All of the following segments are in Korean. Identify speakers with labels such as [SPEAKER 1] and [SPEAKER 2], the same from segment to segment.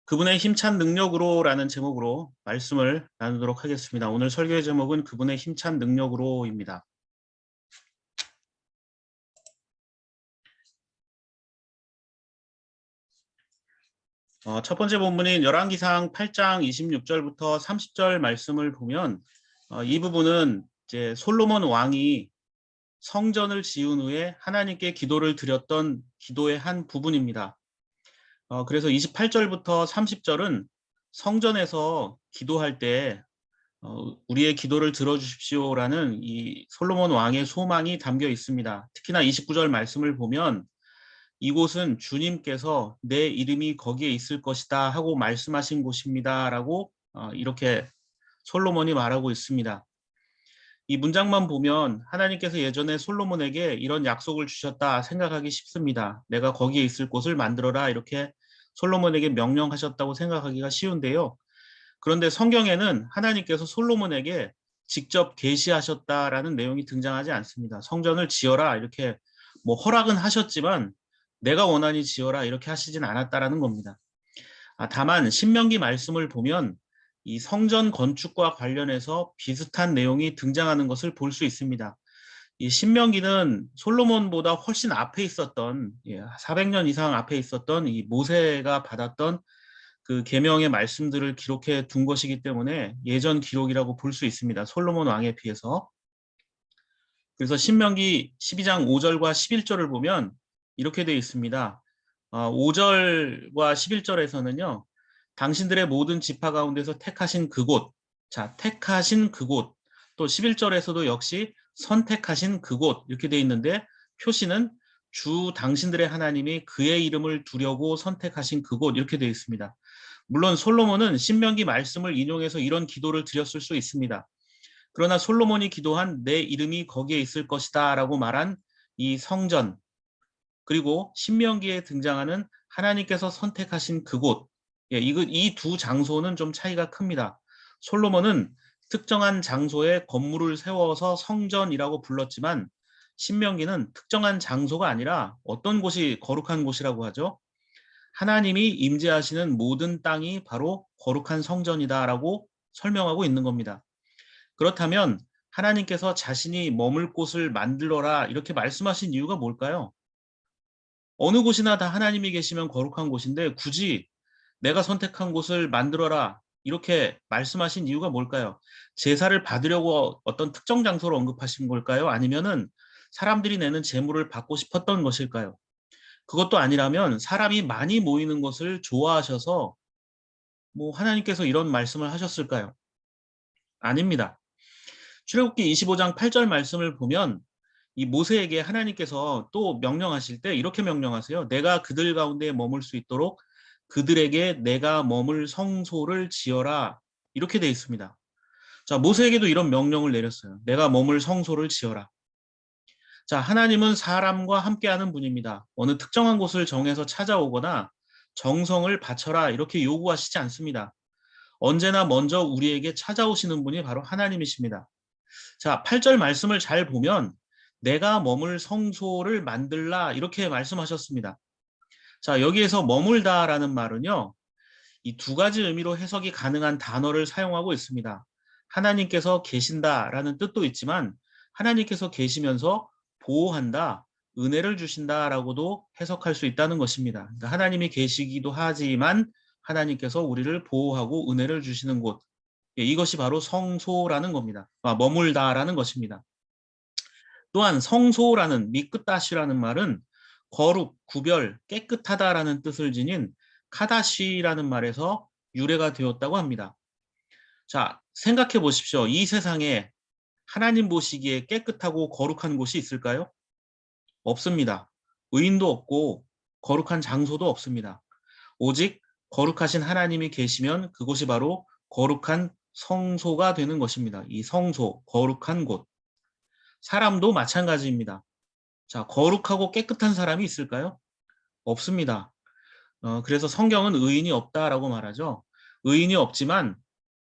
[SPEAKER 1] 그분의 힘찬 능력으로라는 제목으로 말씀을 나누도록 하겠습니다. 오늘 설교의 제목은 그분의 힘찬 능력으로입니다. 첫 번째 본문인 열왕기상 8장 26절부터 30절 말씀을 보면 이 부분은 이제 솔로몬 왕이 성전을 지은 후에 하나님께 기도를 드렸던 기도의 한 부분입니다. 그래서 28절부터 30절은 성전에서 기도할 때 우리의 기도를 들어주십시오라는 이 솔로몬 왕의 소망이 담겨 있습니다. 특히나 29절 말씀을 보면 이곳은 주님께서 내 이름이 거기에 있을 것이다 하고 말씀하신 곳입니다라고 이렇게 솔로몬이 말하고 있습니다. 이 문장만 보면 하나님께서 예전에 솔로몬에게 이런 약속을 주셨다 생각하기 쉽습니다. 내가 거기에 있을 곳을 만들어라 이렇게 솔로몬에게 명령하셨다고 생각하기가 쉬운데요. 그런데 성경에는 하나님께서 솔로몬에게 직접 계시하셨다라는 내용이 등장하지 않습니다. 성전을 지어라 이렇게 허락은 하셨지만 내가 원하니 지어라 이렇게 하시진 않았다라는 겁니다. 다만 신명기 말씀을 보면 이 성전 건축과 관련해서 비슷한 내용이 등장하는 것을 볼 수 있습니다. 이 신명기는 솔로몬보다 훨씬 앞에 있었던 400년 이상 앞에 있었던 이 모세가 받았던 그 계명의 말씀들을 기록해 둔 것이기 때문에 예전 기록이라고 볼 수 있습니다. 솔로몬 왕에 비해서. 그래서 신명기 12장 5절과 11절을 보면 이렇게 되어 있습니다. 5절과 11절에서는요. 당신들의 모든 지파 가운데서 택하신 그곳, 자, 택하신 그곳, 또 11절에서도 역시 선택하신 그곳 이렇게 되어 있는데 표시는 주 당신들의 하나님이 그의 이름을 두려고 선택하신 그곳 이렇게 되어 있습니다. 물론 솔로몬은 신명기 말씀을 인용해서 이런 기도를 드렸을 수 있습니다. 그러나 솔로몬이 기도한 내 이름이 거기에 있을 것이다 라고 말한 이 성전, 그리고 신명기에 등장하는 하나님께서 선택하신 그곳, 이 두 장소는 좀 차이가 큽니다. 솔로몬은 특정한 장소에 건물을 세워서 성전이라고 불렀지만 신명기는 특정한 장소가 아니라 어떤 곳이 거룩한 곳이라고 하죠? 하나님이 임재하시는 모든 땅이 바로 거룩한 성전이다라고 설명하고 있는 겁니다. 그렇다면 하나님께서 자신이 머물 곳을 만들어라 이렇게 말씀하신 이유가 뭘까요? 어느 곳이나 다 하나님이 계시면 거룩한 곳인데 굳이 내가 선택한 곳을 만들어라 이렇게 말씀하신 이유가 뭘까요? 제사를 받으려고 어떤 특정 장소를 언급하신 걸까요? 아니면은 사람들이 내는 제물을 받고 싶었던 것일까요? 그것도 아니라면 사람이 많이 모이는 것을 좋아하셔서 하나님께서 이런 말씀을 하셨을까요? 아닙니다. 출애굽기 25장 8절 말씀을 보면 이 모세에게 하나님께서 또 명령하실 때 이렇게 명령하세요. 내가 그들 가운데 머물 수 있도록 그들에게 내가 머물 성소를 지어라. 이렇게 되어 있습니다. 자, 모세에게도 이런 명령을 내렸어요. 내가 머물 성소를 지어라. 자, 하나님은 사람과 함께하는 분입니다. 어느 특정한 곳을 정해서 찾아오거나 정성을 바쳐라 이렇게 요구하시지 않습니다. 언제나 먼저 우리에게 찾아오시는 분이 바로 하나님이십니다. 자, 8절 말씀을 잘 보면 내가 머물 성소를 만들라 이렇게 말씀하셨습니다. 자, 여기에서 머물다라는 말은요. 이 두 가지 의미로 해석이 가능한 단어를 사용하고 있습니다. 하나님께서 계신다라는 뜻도 있지만 하나님께서 계시면서 보호한다, 은혜를 주신다라고도 해석할 수 있다는 것입니다. 그러니까 하나님이 계시기도 하지만 하나님께서 우리를 보호하고 은혜를 주시는 곳, 이것이 바로 성소라는 겁니다. 머물다라는 것입니다. 또한 성소라는 미끄다시라는 말은 거룩, 구별, 깨끗하다라는 뜻을 지닌 카다시라는 말에서 유래가 되었다고 합니다. 자, 생각해 보십시오. 이 세상에 하나님 보시기에 깨끗하고 거룩한 곳이 있을까요? 없습니다. 의인도 없고 거룩한 장소도 없습니다. 오직 거룩하신 하나님이 계시면 그곳이 바로 거룩한 성소가 되는 것입니다. 이 성소, 거룩한 곳. 사람도 마찬가지입니다. 자, 거룩하고 깨끗한 사람이 있을까요? 없습니다. 그래서 성경은 의인이 없다라고 말하죠. 의인이 없지만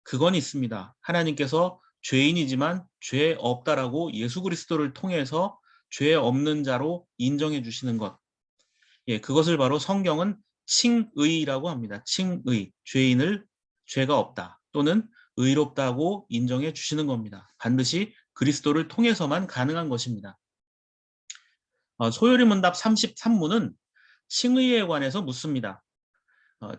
[SPEAKER 1] 그건 있습니다. 하나님께서 죄인이지만 죄 없다라고 예수 그리스도를 통해서 죄 없는 자로 인정해 주시는 것. 그것을 바로 성경은 칭의라고 합니다. 칭의, 죄가 없다 또는 의롭다고 인정해 주시는 겁니다. 반드시 그리스도를 통해서만 가능한 것입니다. 소요리 문답 33문은 칭의에 관해서 묻습니다.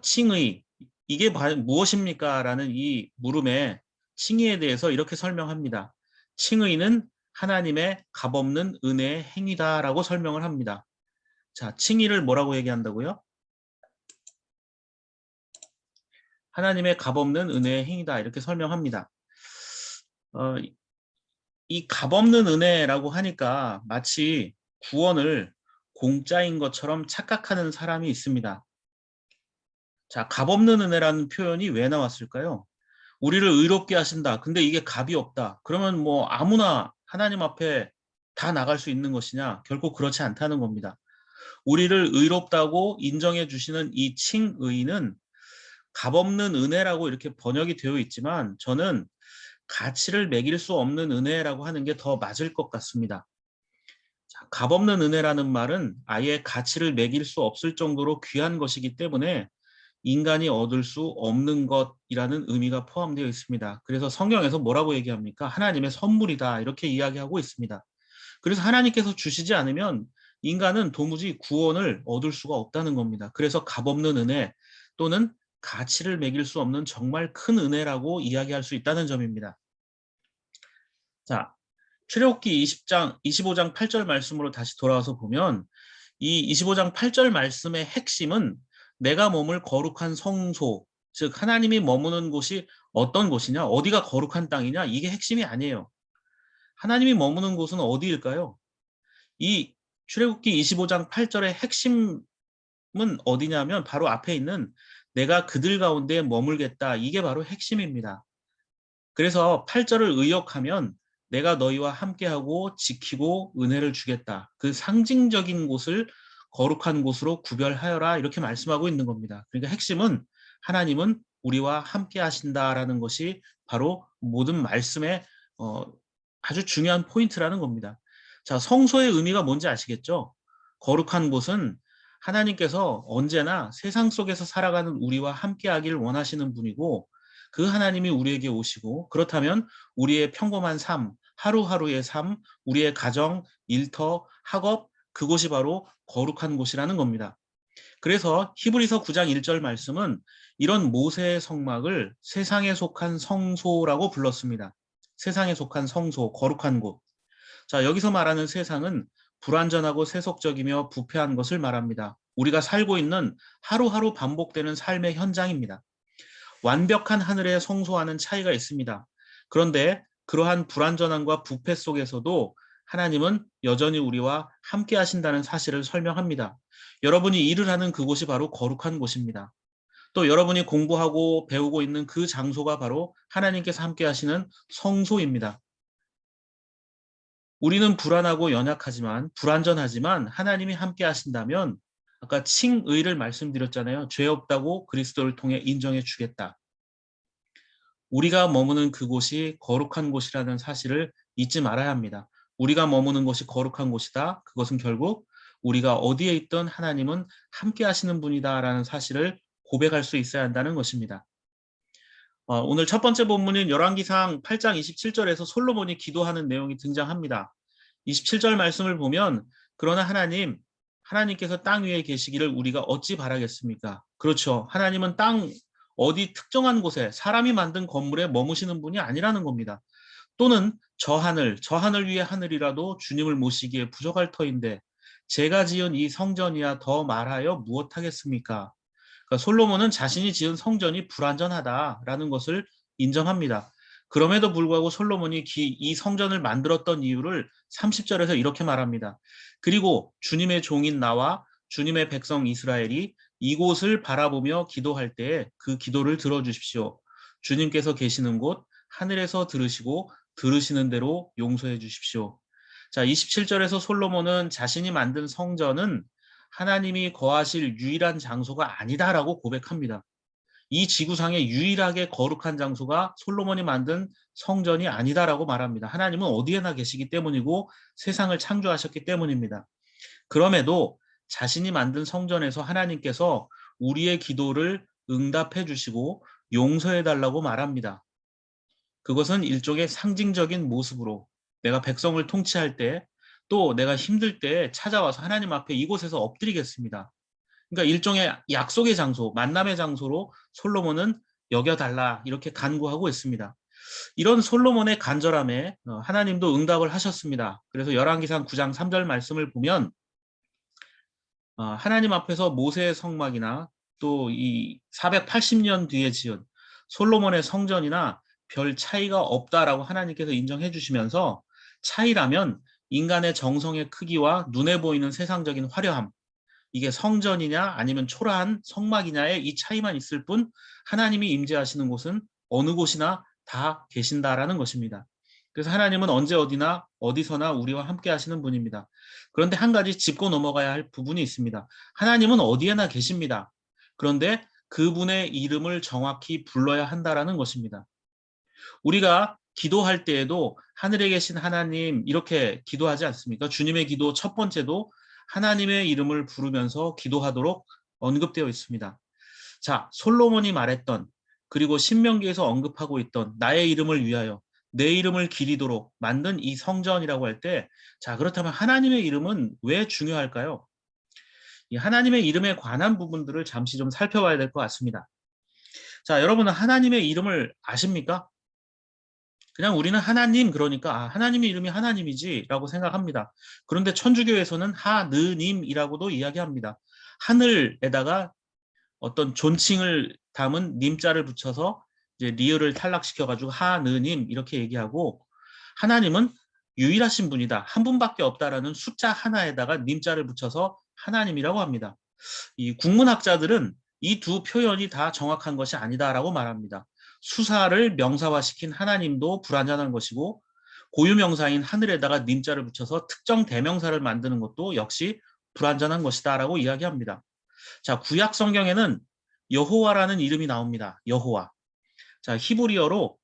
[SPEAKER 1] 칭의, 이게 무엇입니까? 라는 이 물음에 칭의에 대해서 이렇게 설명합니다. 칭의는 하나님의 값없는 은혜의 행위다라고 설명을 합니다. 자, 칭의를 뭐라고 얘기한다고요? 하나님의 값없는 은혜의 행위다 이렇게 설명합니다. 이 값없는 은혜라고 하니까 마치 구원을 공짜인 것처럼 착각하는 사람이 있습니다. 자, 값없는 은혜라는 표현이 왜 나왔을까요? 우리를 의롭게 하신다. 근데 이게 값이 없다. 그러면 뭐 아무나 하나님 앞에 다 나갈 수 있는 것이냐? 결코 그렇지 않다는 겁니다. 우리를 의롭다고 인정해 주시는 이 칭의는 값없는 은혜라고 이렇게 번역이 되어 있지만 저는 가치를 매길 수 없는 은혜라고 하는 게 더 맞을 것 같습니다. 자, 값없는 은혜라는 말은 아예 가치를 매길 수 없을 정도로 귀한 것이기 때문에 인간이 얻을 수 없는 것이라는 의미가 포함되어 있습니다. 그래서 성경에서 뭐라고 얘기합니까? 하나님의 선물이다 이렇게 이야기하고 있습니다. 그래서 하나님께서 주시지 않으면 인간은 도무지 구원을 얻을 수가 없다는 겁니다. 그래서 값없는 은혜 또는 가치를 매길 수 없는 정말 큰 은혜라고 이야기할 수 있다는 점입니다. 자, 출애굽기 25장 8절 말씀으로 다시 돌아와서 보면 이 25장 8절 말씀의 핵심은 내가 머물 거룩한 성소, 즉 하나님이 머무는 곳이 어떤 곳이냐, 어디가 거룩한 땅이냐, 이게 핵심이 아니에요. 하나님이 머무는 곳은 어디일까요? 이 출애굽기 25장 8절의 핵심은 어디냐면 바로 앞에 있는 내가 그들 가운데 머물겠다. 이게 바로 핵심입니다. 그래서 8절을 의역하면 내가 너희와 함께하고 지키고 은혜를 주겠다. 그 상징적인 곳을 거룩한 곳으로 구별하여라 이렇게 말씀하고 있는 겁니다. 그러니까 핵심은 하나님은 우리와 함께 하신다라는 것이 바로 모든 말씀의 아주 중요한 포인트라는 겁니다. 자, 성소의 의미가 뭔지 아시겠죠? 거룩한 곳은 하나님께서 언제나 세상 속에서 살아가는 우리와 함께하길 원하시는 분이고 그 하나님이 우리에게 오시고 그렇다면 우리의 평범한 삶, 하루하루의 삶, 우리의 가정, 일터, 학업 그곳이 바로 거룩한 곳이라는 겁니다. 그래서 히브리서 9장 1절 말씀은 이런 모세의 성막을 세상에 속한 성소라고 불렀습니다. 세상에 속한 성소, 거룩한 곳. 자, 여기서 말하는 세상은 불완전하고 세속적이며 부패한 것을 말합니다. 우리가 살고 있는 하루하루 반복되는 삶의 현장입니다. 완벽한 하늘의 성소와는 차이가 있습니다. 그런데 그러한 불완전함과 부패 속에서도 하나님은 여전히 우리와 함께 하신다는 사실을 설명합니다. 여러분이 일을 하는 그곳이 바로 거룩한 곳입니다. 또 여러분이 공부하고 배우고 있는 그 장소가 바로 하나님께서 함께 하시는 성소입니다. 우리는 불안하고 연약하지만 불완전하지만 하나님이 함께 하신다면 아까 칭의를 말씀드렸잖아요. 죄 없다고 그리스도를 통해 인정해 주겠다. 우리가 머무는 그곳이 거룩한 곳이라는 사실을 잊지 말아야 합니다. 우리가 머무는 곳이 거룩한 곳이다. 그것은 결국 우리가 어디에 있든 하나님은 함께 하시는 분이다라는 사실을 고백할 수 있어야 한다는 것입니다. 오늘 첫 번째 본문인 열왕기상 8장 27절에서 솔로몬이 기도하는 내용이 등장합니다. 27절 말씀을 보면 그러나 하나님께서 땅 위에 계시기를 우리가 어찌 바라겠습니까? 그렇죠. 하나님은 어디 특정한 곳에 사람이 만든 건물에 머무시는 분이 아니라는 겁니다. 또는 저 하늘 위의 하늘이라도 주님을 모시기에 부족할 터인데 제가 지은 이 성전이야 더 말하여 무엇하겠습니까? 그러니까 솔로몬은 자신이 지은 성전이 불완전하다라는 것을 인정합니다. 그럼에도 불구하고 솔로몬이 이 성전을 만들었던 이유를 30절에서 이렇게 말합니다. 그리고 주님의 종인 나와 주님의 백성 이스라엘이 이곳을 바라보며 기도할 때에 그 기도를 들어주십시오. 주님께서 계시는 곳 하늘에서 들으시고 들으시는 대로 용서해 주십시오. 자, 27절에서 솔로몬은 자신이 만든 성전은 하나님이 거하실 유일한 장소가 아니다라고 고백합니다. 이 지구상에 유일하게 거룩한 장소가 솔로몬이 만든 성전이 아니다라고 말합니다. 하나님은 어디에나 계시기 때문이고 세상을 창조하셨기 때문입니다. 그럼에도 자신이 만든 성전에서 하나님께서 우리의 기도를 응답해 주시고 용서해 달라고 말합니다. 그것은 일종의 상징적인 모습으로 내가 백성을 통치할 때 또 내가 힘들 때 찾아와서 하나님 앞에 이곳에서 엎드리겠습니다. 그러니까 일종의 약속의 장소, 만남의 장소로 솔로몬은 여겨달라 이렇게 간구하고 있습니다. 이런 솔로몬의 간절함에 하나님도 응답을 하셨습니다. 그래서 열왕기상 9장 3절 말씀을 보면 하나님 앞에서 모세의 성막이나 또 이 480년 뒤에 지은 솔로몬의 성전이나 별 차이가 없다라고 하나님께서 인정해 주시면서 차이라면 인간의 정성의 크기와 눈에 보이는 세상적인 화려함, 이게 성전이냐 아니면 초라한 성막이냐의 이 차이만 있을 뿐 하나님이 임재하시는 곳은 어느 곳이나 다 계신다라는 것입니다. 그래서 하나님은 언제 어디나 어디서나 우리와 함께 하시는 분입니다. 그런데 한 가지 짚고 넘어가야 할 부분이 있습니다. 하나님은 어디에나 계십니다. 그런데 그분의 이름을 정확히 불러야 한다라는 것입니다. 우리가 기도할 때에도 하늘에 계신 하나님 이렇게 기도하지 않습니까? 주님의 기도 첫 번째도 하나님의 이름을 부르면서 기도하도록 언급되어 있습니다. 자, 솔로몬이 말했던 그리고 신명기에서 언급하고 있던 나의 이름을 위하여 내 이름을 기리도록 만든 이 성전이라고 할 때, 자, 그렇다면 하나님의 이름은 왜 중요할까요? 이 하나님의 이름에 관한 부분들을 잠시 좀 살펴봐야 될 것 같습니다. 자, 여러분은 하나님의 이름을 아십니까? 그냥 우리는 하나님 그러니까 하나님의 이름이 하나님이지라고 생각합니다. 그런데 천주교에서는 하느님이라고도 이야기합니다. 하늘에다가 어떤 존칭을 담은 님자를 붙여서 이제 리을을 탈락시켜 가지고 하느님 이렇게 얘기하고, 하나님은 유일하신 분이다. 한 분밖에 없다라는 숫자 하나에다가 님자를 붙여서 하나님이라고 합니다. 이 국문학자들은 이 두 표현이 다 정확한 것이 아니다라고 말합니다. 수사를 명사화시킨 하나님도 불완전한 것이고 고유명사인 하늘에다가 님자를 붙여서 특정 대명사를 만드는 것도 역시 불완전한 것이다라고 이야기합니다. 자, 구약 성경에는 여호와라는 이름이 나옵니다. 여호와. 자, 히브리어로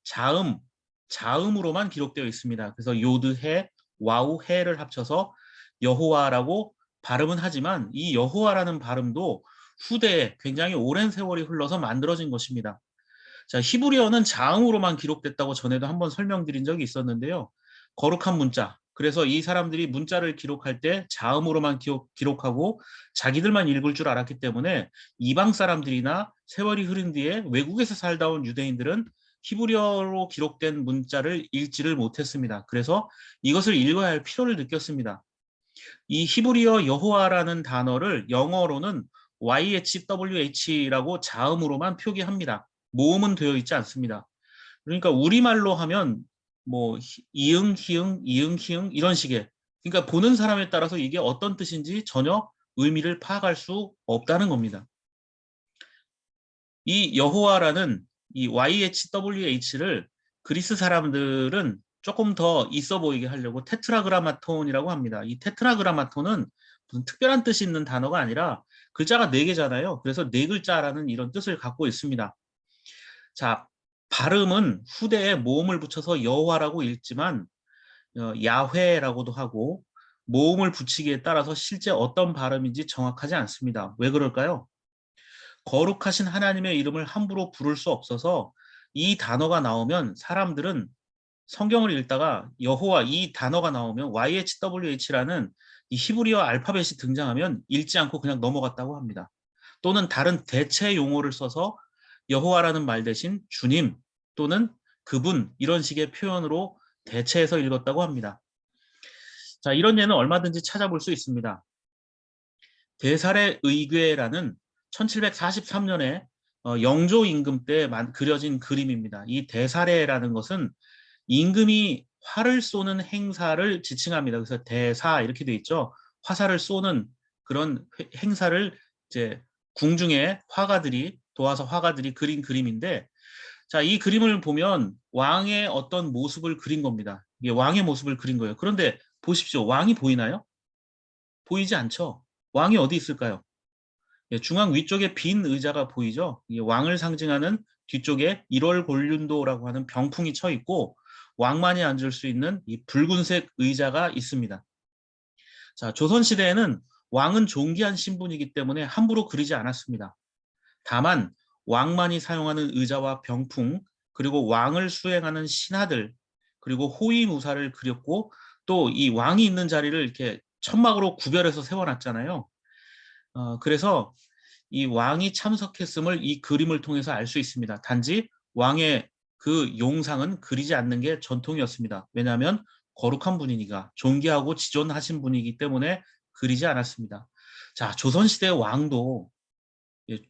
[SPEAKER 1] 자음으로만 기록되어 있습니다. 그래서 요드해, 와우해를 합쳐서 여호와라고 발음은 하지만 이 여호와라는 발음도 후대에 굉장히 오랜 세월이 흘러서 만들어진 것입니다. 자, 히브리어는 자음으로만 기록됐다고 전에도 한번 설명드린 적이 있었는데요. 거룩한 문자. 그래서 이 사람들이 문자를 기록할 때 자음으로만 기록하고 자기들만 읽을 줄 알았기 때문에 이방 사람들이나 세월이 흐른 뒤에 외국에서 살다 온 유대인들은 히브리어로 기록된 문자를 읽지를 못했습니다. 그래서 이것을 읽어야 할 필요를 느꼈습니다. 이 히브리어 여호와라는 단어를 영어로는 YHWH라고 자음으로만 표기합니다. 모음은 되어 있지 않습니다. 그러니까 우리말로 하면 뭐 이응, 히응, 이응, 히응 이런 식의, 그러니까 보는 사람에 따라서 이게 어떤 뜻인지 전혀 의미를 파악할 수 없다는 겁니다. 이 여호와라는 이 YHWH를 그리스 사람들은 조금 더 있어 보이게 하려고 테트라그라마톤이라고 합니다. 이 테트라그라마톤은 무슨 특별한 뜻이 있는 단어가 아니라 글자가 4개잖아요. 그래서 4글자라는 이런 뜻을 갖고 있습니다. 자, 발음은 후대에 모음을 붙여서 여호와라고 읽지만 야훼라고도 하고 모음을 붙이기에 따라서 실제 어떤 발음인지 정확하지 않습니다. 왜 그럴까요? 거룩하신 하나님의 이름을 함부로 부를 수 없어서 이 단어가 나오면 사람들은 성경을 읽다가 여호와 이 단어가 나오면 YHWH라는 이 히브리어 알파벳이 등장하면 읽지 않고 그냥 넘어갔다고 합니다. 또는 다른 대체 용어를 써서 여호와라는 말 대신 주님 또는 그분 이런 식의 표현으로 대체해서 읽었다고 합니다. 자, 이런 예는 얼마든지 찾아볼 수 있습니다. 대살의 의궤라는 1743년에 영조 임금 때 그려진 그림입니다. 이 대사례라는 것은 임금이 활을 쏘는 행사를 지칭합니다. 그래서 대사 이렇게 돼 있죠. 화살을 쏘는 그런 행사를 이제 궁중의 화가들이 도와서 화가들이 그린 그림인데, 자, 이 그림을 보면 왕의 어떤 모습을 그린 겁니다. 이게 왕의 모습을 그린 거예요. 그런데 보십시오. 왕이 보이나요? 보이지 않죠. 왕이 어디 있을까요? 예, 중앙 위쪽에 빈 의자가 보이죠? 이 왕을 상징하는 뒤쪽에 1월 곤륜도라고 하는 병풍이 쳐 있고 왕만이 앉을 수 있는 이 붉은색 의자가 있습니다. 자, 조선시대에는 왕은 존귀한 신분이기 때문에 함부로 그리지 않았습니다. 다만 왕만이 사용하는 의자와 병풍, 그리고 왕을 수행하는 신하들, 그리고 호위무사를 그렸고 또 이 왕이 있는 자리를 이렇게 천막으로 구별해서 세워놨잖아요. 그래서 이 왕이 참석했음을 이 그림을 통해서 알 수 있습니다. 단지 왕의 그 용상은 그리지 않는 게 전통이었습니다. 왜냐하면 거룩한 분이니까 존귀하고 지존하신 분이기 때문에 그리지 않았습니다. 자, 조선시대 왕도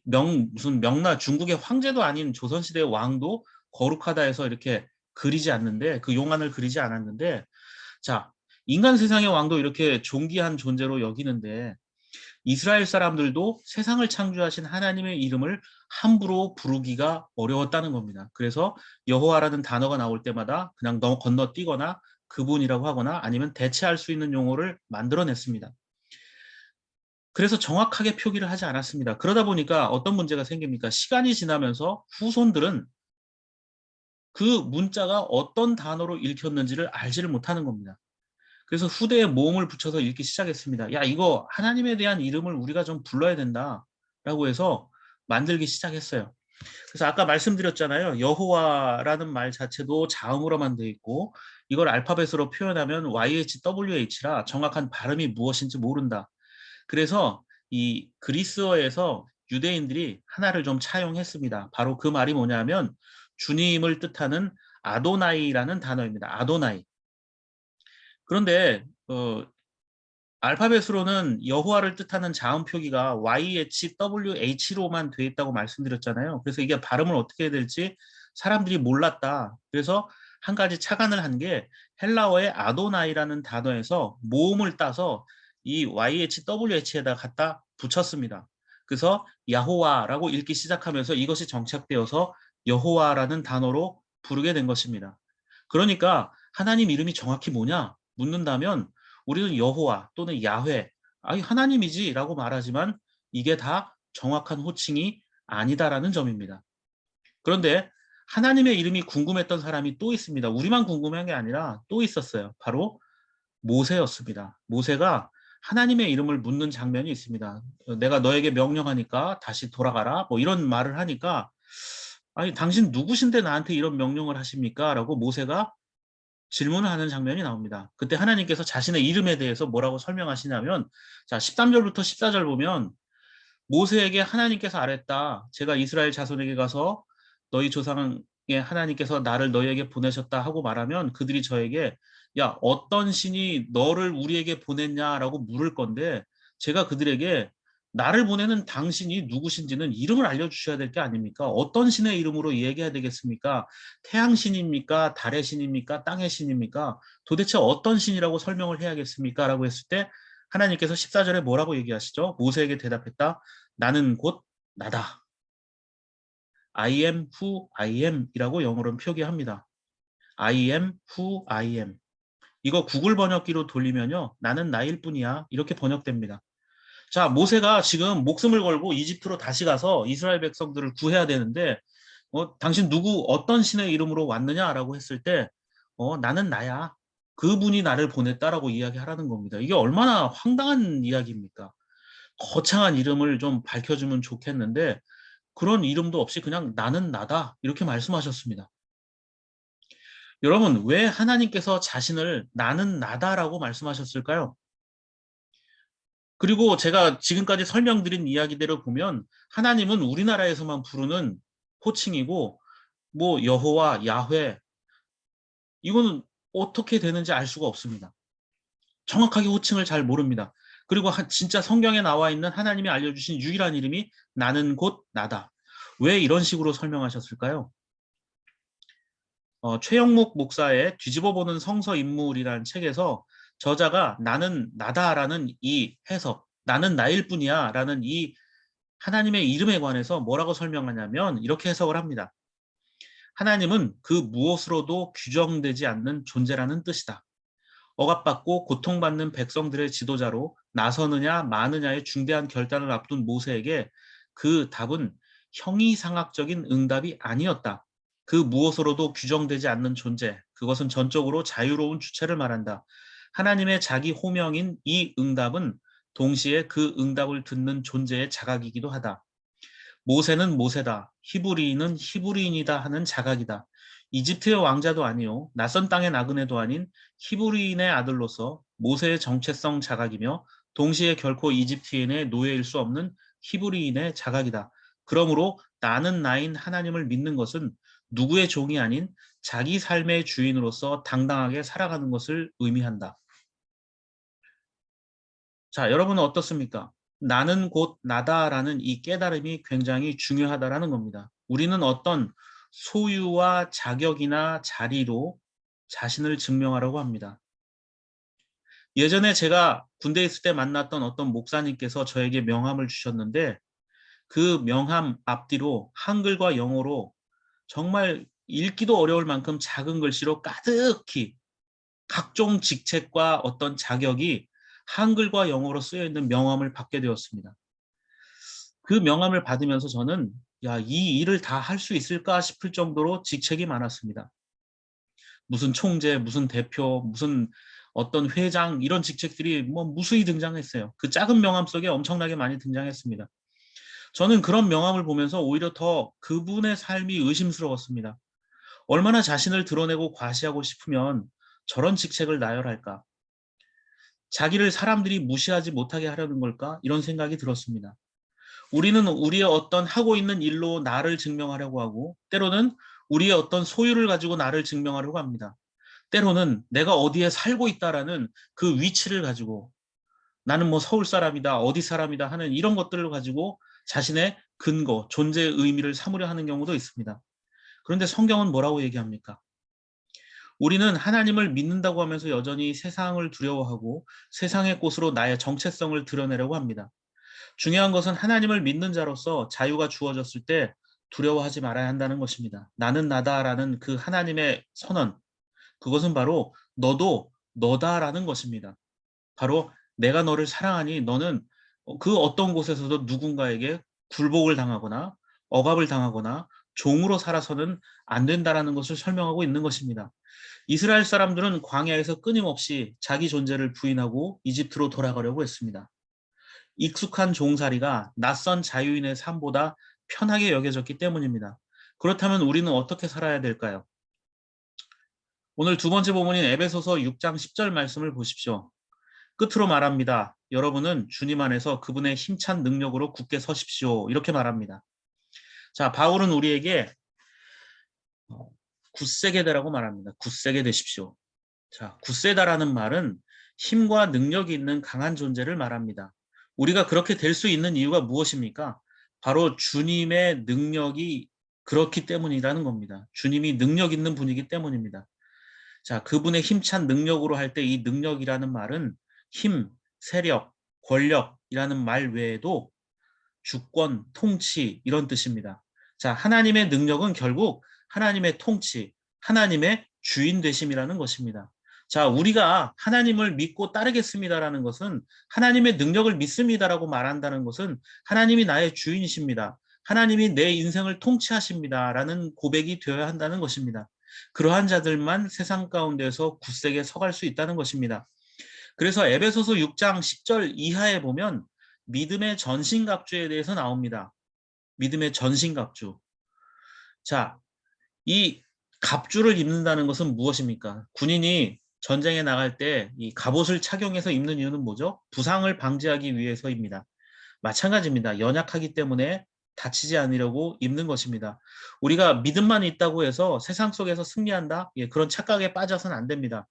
[SPEAKER 1] 무슨 명나 중국의 황제도 아닌 조선시대 왕도 거룩하다 해서 이렇게 그리지 않는데 그 용안을 그리지 않았는데 자, 인간 세상의 왕도 이렇게 존귀한 존재로 여기는데 이스라엘 사람들도 세상을 창조하신 하나님의 이름을 함부로 부르기가 어려웠다는 겁니다. 그래서 여호와라는 단어가 나올 때마다 그냥 건너뛰거나 그분이라고 하거나 아니면 대체할 수 있는 용어를 만들어냈습니다. 그래서 정확하게 표기를 하지 않았습니다. 그러다 보니까 어떤 문제가 생깁니까? 시간이 지나면서 후손들은 그 문자가 어떤 단어로 읽혔는지를 알지를 못하는 겁니다. 그래서 후대에 모음을 붙여서 읽기 시작했습니다. 야, 이거 하나님에 대한 이름을 우리가 좀 불러야 된다라고 해서 만들기 시작했어요. 그래서 아까 말씀드렸잖아요. 여호와라는 말 자체도 자음으로만 돼 있고 이걸 알파벳으로 표현하면 YHWH라 정확한 발음이 무엇인지 모른다. 그래서 이 그리스어에서 유대인들이 하나를 좀 차용했습니다. 바로 그 말이 뭐냐면 주님을 뜻하는 아도나이라는 단어입니다. 아도나이. 그런데 알파벳으로는 여호와를 뜻하는 자음 표기가 YHWH로만 돼 있다고 말씀드렸잖아요. 그래서 이게 발음을 어떻게 해야 될지 사람들이 몰랐다. 그래서 한 가지 착안을 한 게 헬라어의 아도나이라는 단어에서 모음을 따서 이 YHWH에다 갖다 붙였습니다. 그래서 야호와라고 읽기 시작하면서 이것이 정착되어서 여호와라는 단어로 부르게 된 것입니다. 그러니까 하나님 이름이 정확히 뭐냐 묻는다면 우리는 여호와 또는 야훼, 아니 하나님이지라고 말하지만 이게 다 정확한 호칭이 아니다라는 점입니다. 그런데 하나님의 이름이 궁금했던 사람이 또 있습니다. 우리만 궁금한 게 아니라 또 있었어요. 바로 모세였습니다. 모세가 하나님의 이름을 묻는 장면이 있습니다. 내가 너에게 명령하니까 다시 돌아가라. 뭐 이런 말을 하니까 아니 당신 누구신데 나한테 이런 명령을 하십니까? 라고 모세가 질문을 하는 장면이 나옵니다. 그때 하나님께서 자신의 이름에 대해서 뭐라고 설명하시냐면 자 13절부터 14절 보면 모세에게 하나님께서 아랬다. 제가 이스라엘 자손에게 가서 너희 조상의 하나님께서 나를 너희에게 보내셨다 하고 말하면 그들이 저에게 야 어떤 신이 너를 우리에게 보냈냐라고 물을 건데 제가 그들에게 나를 보내는 당신이 누구신지는 이름을 알려주셔야 될 게 아닙니까? 어떤 신의 이름으로 얘기해야 되겠습니까? 태양 신입니까? 달의 신입니까? 땅의 신입니까? 도대체 어떤 신이라고 설명을 해야겠습니까? 라고 했을 때 하나님께서 14절에 뭐라고 얘기하시죠? 모세에게 대답했다. 나는 곧 나다. I am who I am 이라고 영어로는 표기합니다. I am who I am. 이거 구글 번역기로 돌리면요. 나는 나일 뿐이야. 이렇게 번역됩니다. 자, 모세가 지금 목숨을 걸고 이집트로 다시 가서 이스라엘 백성들을 구해야 되는데 당신 누구 어떤 신의 이름으로 왔느냐라고 했을 때 나는 나야. 그분이 나를 보냈다라고 이야기하라는 겁니다. 이게 얼마나 황당한 이야기입니까? 거창한 이름을 좀 밝혀주면 좋겠는데 그런 이름도 없이 그냥 나는 나다 이렇게 말씀하셨습니다. 여러분 왜 하나님께서 자신을 나는 나다라고 말씀하셨을까요? 그리고 제가 지금까지 설명드린 이야기대로 보면 하나님은 우리나라에서만 부르는 호칭이고 뭐 여호와, 야훼 이거는 어떻게 되는지 알 수가 없습니다. 정확하게 호칭을 잘 모릅니다. 그리고 진짜 성경에 나와 있는 하나님이 알려주신 유일한 이름이 나는 곧 나다. 왜 이런 식으로 설명하셨을까요? 최영목 목사의 뒤집어보는 성서 인물이라는 책에서 저자가 나는 나다라는 이 해석, 나는 나일 뿐이야 라는 이 하나님의 이름에 관해서 뭐라고 설명하냐면 이렇게 해석을 합니다. 하나님은 그 무엇으로도 규정되지 않는 존재라는 뜻이다. 억압받고 고통받는 백성들의 지도자로 나서느냐 마느냐의 중대한 결단을 앞둔 모세에게 그 답은 형이상학적인 응답이 아니었다. 그 무엇으로도 규정되지 않는 존재, 그것은 전적으로 자유로운 주체를 말한다. 하나님의 자기 호명인 이 응답은 동시에 그 응답을 듣는 존재의 자각이기도 하다. 모세는 모세다. 히브리인은 히브리인이다 하는 자각이다. 이집트의 왕자도 아니요. 낯선 땅의 나그네도 아닌 히브리인의 아들로서 모세의 정체성 자각이며 동시에 결코 이집트인의 노예일 수 없는 히브리인의 자각이다. 그러므로 나는 나인 하나님을 믿는 것은 누구의 종이 아닌 자기 삶의 주인으로서 당당하게 살아가는 것을 의미한다. 자, 여러분은 어떻습니까? 나는 곧 나다라는 이 깨달음이 굉장히 중요하다라는 겁니다. 우리는 어떤 소유와 자격이나 자리로 자신을 증명하려고 합니다. 예전에 제가 군대에 있을 때 만났던 어떤 목사님께서 저에게 명함을 주셨는데 그 명함 앞뒤로 한글과 영어로 정말 읽기도 어려울 만큼 작은 글씨로 가득히 각종 직책과 어떤 자격이 한글과 영어로 쓰여 있는 명함을 받게 되었습니다. 그 명함을 받으면서 저는 이 일을 다 할 수 있을까 싶을 정도로 직책이 많았습니다. 무슨 총재, 무슨 대표, 무슨 어떤 회장 이런 직책들이 무수히 등장했어요. 그 작은 명함 속에 엄청나게 많이 등장했습니다. 저는 그런 명함을 보면서 오히려 더 그분의 삶이 의심스러웠습니다. 얼마나 자신을 드러내고 과시하고 싶으면 저런 직책을 나열할까? 자기를 사람들이 무시하지 못하게 하려는 걸까? 이런 생각이 들었습니다. 우리는 우리의 어떤 하고 있는 일로 나를 증명하려고 하고 때로는 우리의 어떤 소유를 가지고 나를 증명하려고 합니다. 때로는 내가 어디에 살고 있다라는 그 위치를 가지고 나는 서울 사람이다, 어디 사람이다 하는 이런 것들을 가지고 자신의 근거, 존재의 의미를 삼으려 하는 경우도 있습니다. 그런데 성경은 뭐라고 얘기합니까? 우리는 하나님을 믿는다고 하면서 여전히 세상을 두려워하고 세상의 꽃으로 나의 정체성을 드러내려고 합니다. 중요한 것은 하나님을 믿는 자로서 자유가 주어졌을 때 두려워하지 말아야 한다는 것입니다. 나는 나다라는 그 하나님의 선언, 그것은 바로 너도 너다라는 것입니다. 바로 내가 너를 사랑하니 너는 그 어떤 곳에서도 누군가에게 굴복을 당하거나 억압을 당하거나 종으로 살아서는 안 된다라는 것을 설명하고 있는 것입니다. 이스라엘 사람들은 광야에서 끊임없이 자기 존재를 부인하고 이집트로 돌아가려고 했습니다. 익숙한 종살이가 낯선 자유인의 삶보다 편하게 여겨졌기 때문입니다. 그렇다면 우리는 어떻게 살아야 될까요? 오늘 두 번째 본문인 에베소서 6장 10절 말씀을 보십시오. 끝으로 말합니다. 여러분은 주님 안에서 그분의 힘찬 능력으로 굳게 서십시오. 이렇게 말합니다. 자, 바울은 우리에게 굳세게 되라고 말합니다. 굳세게 되십시오. 자, 굳세다라는 말은 힘과 능력이 있는 강한 존재를 말합니다. 우리가 그렇게 될 수 있는 이유가 무엇입니까? 바로 주님의 능력이 그렇기 때문이라는 겁니다. 주님이 능력 있는 분이기 때문입니다. 자, 그분의 힘찬 능력으로 할 때 이 능력이라는 말은 힘, 세력, 권력이라는 말 외에도 주권, 통치 이런 뜻입니다. 자, 하나님의 능력은 결국 하나님의 통치, 하나님의 주인 되심이라는 것입니다. 자, 우리가 하나님을 믿고 따르겠습니다라는 것은 하나님의 능력을 믿습니다라고 말한다는 것은 하나님이 나의 주인이십니다. 하나님이 내 인생을 통치하십니다라는 고백이 되어야 한다는 것입니다. 그러한 자들만 세상 가운데서 굳세게 서갈 수 있다는 것입니다. 그래서 에베소서 6장 10절 이하에 보면 믿음의 전신갑주에 대해서 나옵니다. 믿음의 전신갑주. 자, 이 갑주를 입는다는 것은 무엇입니까? 군인이 전쟁에 나갈 때 이 갑옷을 착용해서 입는 이유는 뭐죠? 부상을 방지하기 위해서입니다. 마찬가지입니다. 연약하기 때문에 다치지 않으려고 입는 것입니다. 우리가 믿음만 있다고 해서 세상 속에서 승리한다? 그런 착각에 빠져서는 안 됩니다.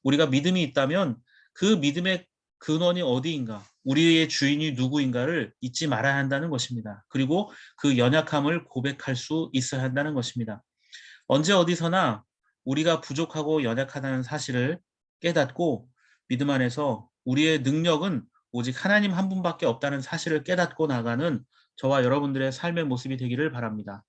[SPEAKER 1] 우리가 믿음이 있다면 그 믿음의 근원이 어디인가, 우리의 주인이 누구인가를 잊지 말아야 한다는 것입니다. 그리고 그 연약함을 고백할 수 있어야 한다는 것입니다. 언제 어디서나 우리가 부족하고 연약하다는 사실을 깨닫고 믿음 안에서 우리의 능력은 오직 하나님 한 분밖에 없다는 사실을 깨닫고 나가는 저와 여러분들의 삶의 모습이 되기를 바랍니다.